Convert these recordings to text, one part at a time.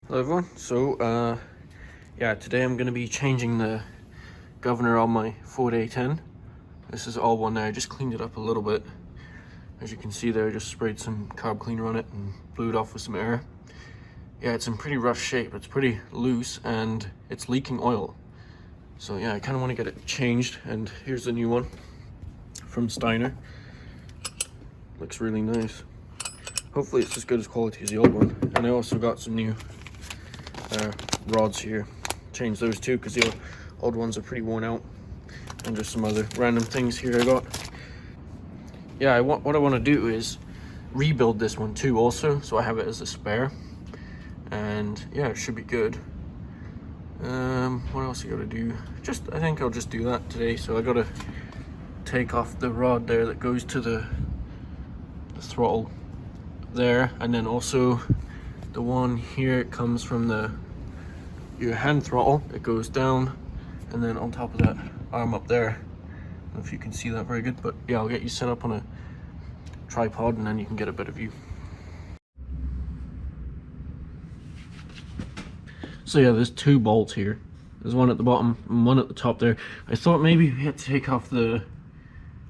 Hello everyone. Yeah, today I'm going to be changing the governor on my Ford A10. This is all one there. I just cleaned it up a little bit. As you can see there, I just sprayed some carb cleaner on it and blew it off with some air. Yeah, it's in pretty rough shape. It's pretty loose and it's leaking oil. So yeah, I kind of want to get it changed, and here's the new one from Steiner. Looks really nice. Hopefully it's as good as quality as the old one. And I also got some new rods here. Change those too because the old ones are pretty worn out. And there's some other random things here I got. Yeah, what I want to do is rebuild this one too also, so I have it as a spare. And yeah, it should be good. What else I gotta do? I think I'll just do that today. So I gotta take off the rod there that goes to the throttle there, and then also the one here, it comes from your hand throttle. It goes down, and then on top of that arm up there. I don't know if you can see that very good, but yeah, I'll get you set up on a tripod and then you can get a better view. So yeah, there's two bolts here. There's one at the bottom and one at the top there. I thought maybe we had to take off the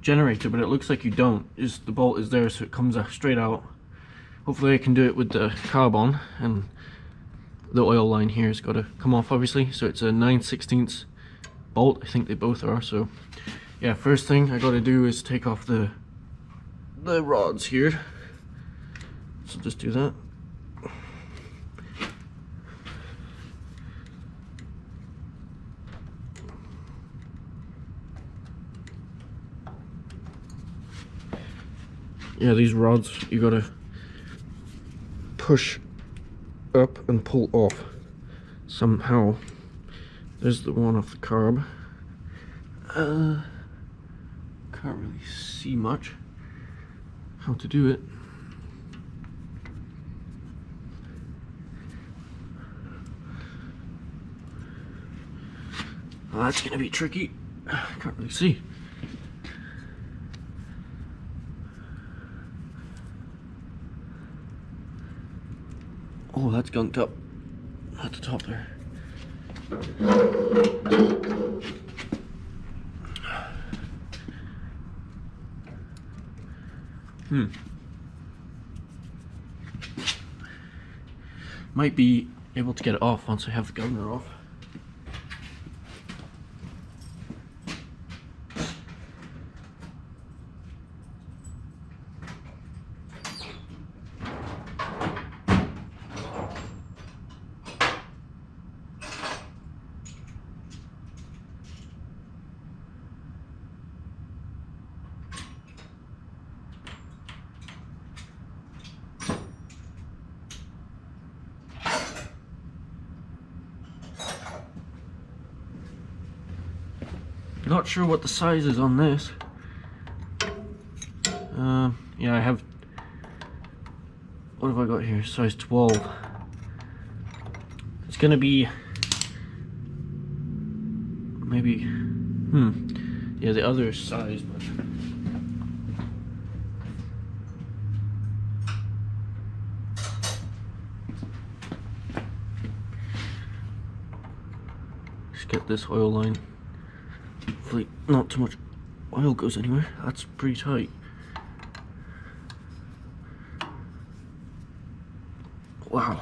generator, but it looks like you don't. Just the bolt is there, so it comes straight out. Hopefully I can do it with the carb on, and the oil line here has got to come off obviously. So it's a 9/16 bolt, I think they both are. So yeah, first thing I got to do is take off the rods here. So just do that. Yeah, these rods you gotta push up and pull off somehow. There's the one off the carb. Can't really see much how to do it. Well, that's gonna be tricky. Can't really see. Oh, that's gunked up at the top there. Might be able to get it off once I have the governor off. Not sure what the size is on this. Yeah, I have, what have I got here? Size 12. It's gonna be maybe, yeah, the other size, but just get this oil line. Hopefully not too much oil goes anywhere. That's pretty tight. Wow.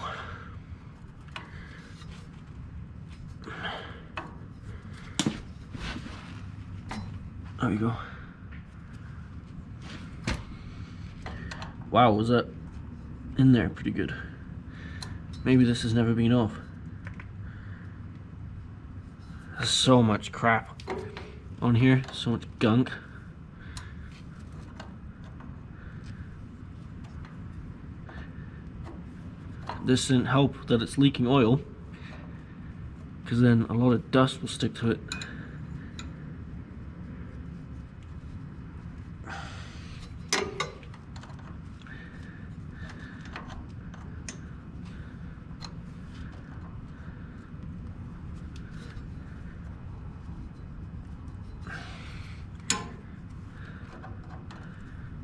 There we go. Wow, was that in there pretty good? Maybe this has never been off. There's so much crap on here, so much gunk. This didn't help that it's leaking oil, because then a lot of dust will stick to it.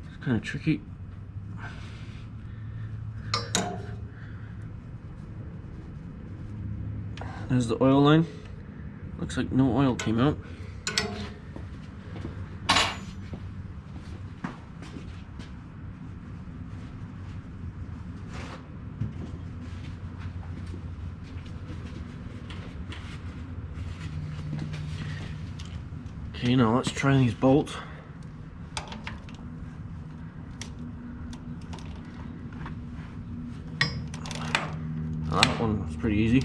It's kind of tricky. There's the oil line. Looks like no oil came out. Okay, now let's try these bolts. Now that one was pretty easy.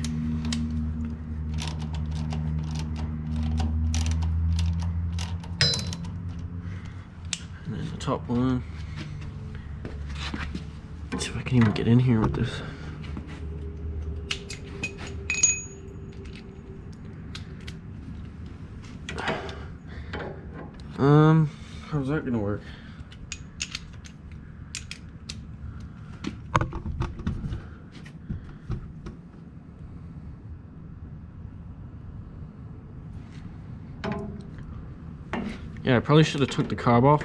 And then the top one. Let's see if I can even get in here with this. How's that gonna work? Yeah, I probably should have took the carb off.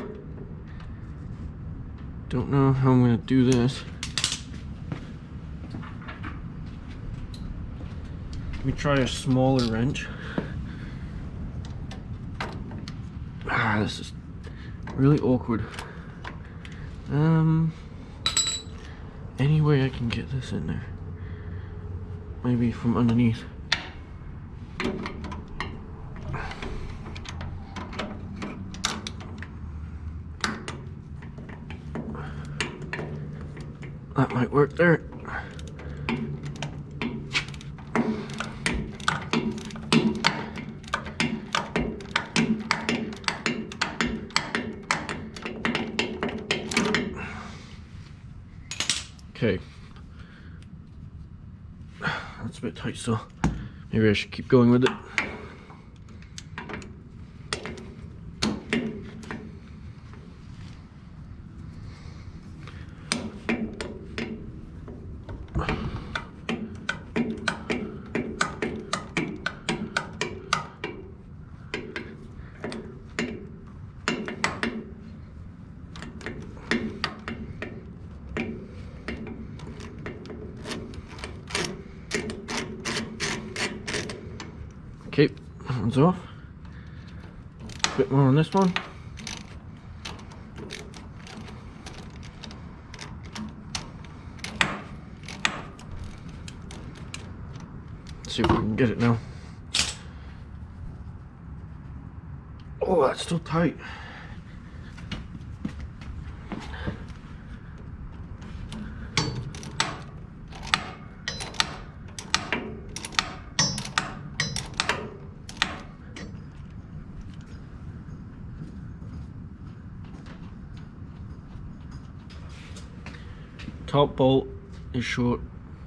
Don't know how I'm gonna do this. Let me try a smaller wrench. Ah, this is really awkward. Any way I can get this in there? Maybe from underneath. That might work there. Okay. That's a bit tight still. Maybe I should keep going with it. Okay, that one's off. A bit more on this one. Let's see if we can get it now. Oh, that's still tight. Top bolt is short,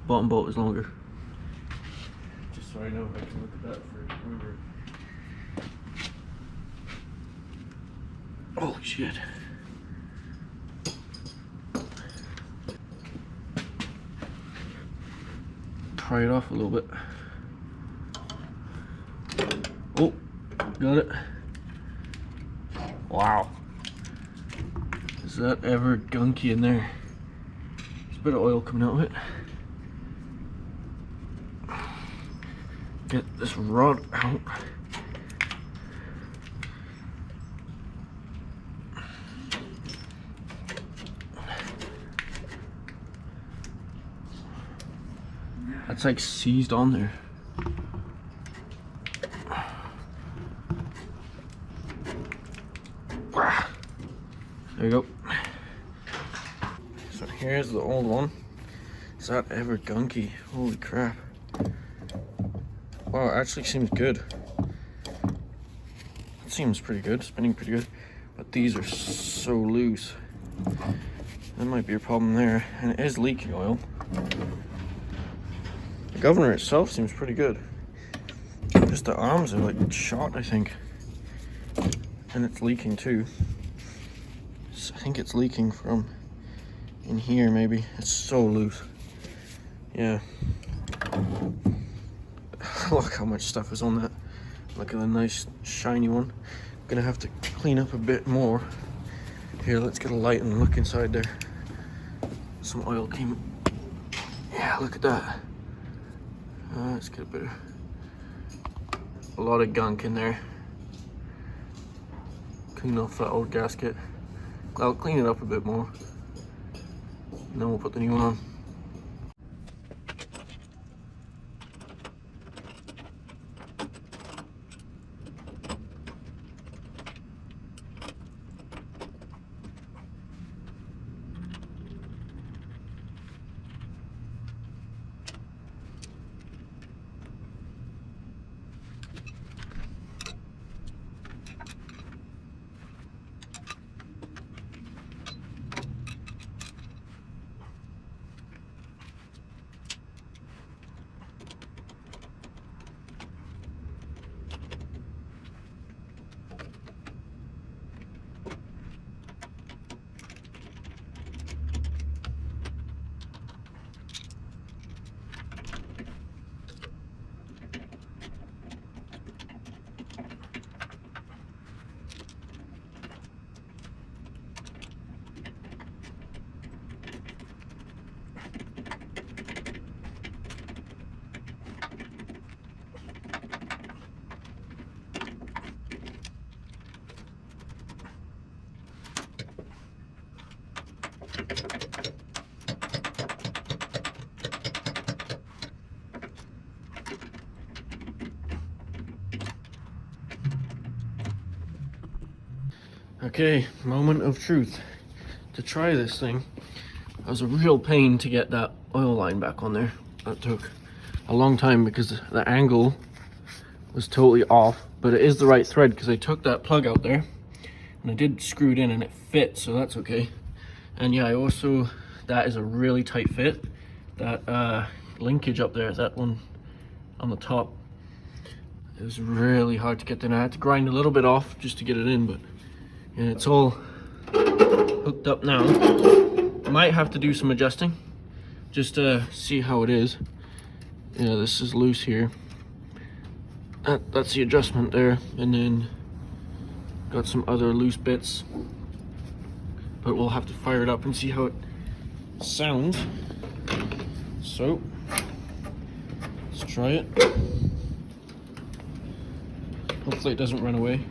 bottom bolt is longer. Just so I know if I can look at that for remember. Holy shit. Pry it off a little bit. Oh, got it. Wow. Is that ever gunky in there? A bit of oil coming out of it. Get this rod out. That's like seized on there. There you go. So here's the old one. Is that ever gunky? Holy crap. Wow, it actually seems good. It seems pretty good, spinning pretty good. But these are so loose. That might be a problem there. And it is leaking oil. The governor itself seems pretty good. Just the arms are like shot, I think. And it's leaking too. So I think it's leaking from in here maybe. It's so loose. Yeah. Look how much stuff is on that. Look at the nice shiny one. Gonna have to clean up a bit more. Here, let's get a light and look inside there. Some oil came. Yeah, look at that. Let's get a better a lot of gunk in there. Clean off that old gasket. I'll clean it up a bit more, and then we'll put the new one on. Okay, moment of truth. To try this thing, it was a real pain to get that oil line back on there. That took a long time because the angle was totally off, but it is the right thread because I took that plug out there and I did screw it in and it fit, so that's okay. And yeah, I also, that is a really tight fit. That linkage up there, that one on the top, it was really hard to get in. I had to grind a little bit off just to get it in, but yeah, it's all hooked up now. Might have to do some adjusting just to see how it is. Yeah, this is loose here. That's the adjustment there, and then got some other loose bits, but we'll have to fire it up and see how it sounds. So let's try it. Hopefully it doesn't run away.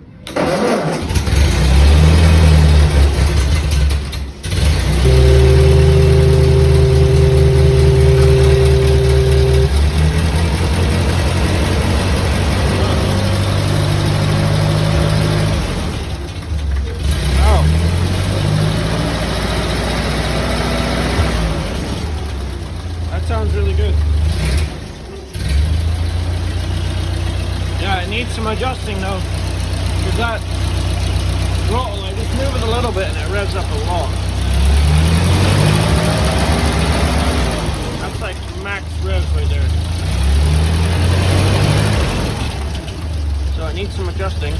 Sounds really good. Yeah, it needs some adjusting though, because that throttle, I just move it a little bit and it revs up a lot. That's like max revs right there. So it needs some adjusting.